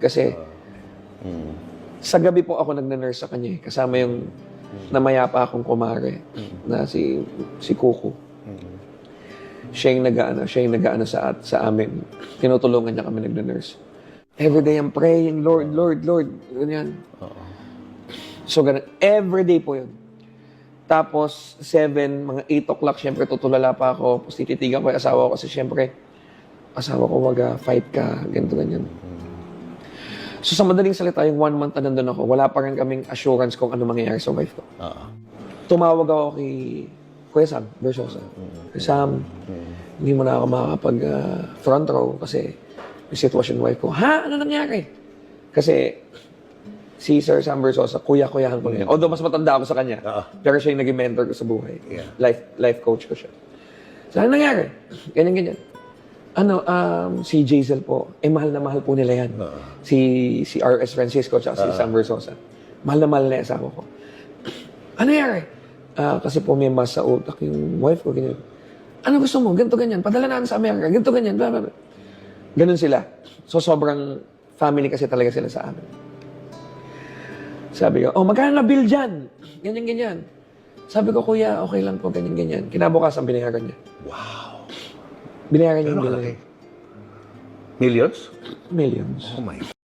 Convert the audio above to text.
Kasi sa gabi po ako nag-nurse sa kanya. Kasama yung namaya pa akong kumare na si Kuko. Siya yung nag-aano sa amin. Tinutulungan niya kami nag-nurse. Everyday I'm praying, Lord, Lord, Lord. Ganyan. So, ganun. Everyday po yun. Tapos, 7, mga 8 o'clock, syempre tutulala pa ako. Tapos tititigan ko yung asawa ko kasi syempre, asawa ko fight ka, ganito, ganyan. So, sa madaling salita, yung 1 month na nandun ako, wala pa rin kaming assurance kung ano mangyayari sa wife ko. Tumawag ako kay Kuya Sam Versosa. Sam, hindi mo na ako makakapag front row kasi yung sitwasyon ng wife ko. Ha? Ano nangyari? Kasi si Sir Sam Versosa, kuya-kuyahan ko niya. Although mas matanda ako sa kanya, pero siya yung naging mentor ko sa buhay. Life coach ko siya. So, ano nangyari? Ganyan-ganyan. Si Jazel po, mahal na mahal po nila yan. Si R.S. Francisco at si Sam Versosa. Mahal na mahal na yung asawa ko. Ano nangyari? Kasi po may mas sa utak yung wife ko. Ganyan. Ano gusto mo? Ganito, ganyan. Padala natin sa Amerika. Ganito, ganyan. Blah, blah, blah. Ganun sila. So, sobrang family kasi talaga sila sa amin. Sabi ko, magkano na bill dyan? Ganyan, ganyan. Sabi ko, kuya, okay lang po, ganyan, ganyan. Kinabukasan, binayaran niya. Wow. Binayaran niya yung bill. Millions? Millions. Oh my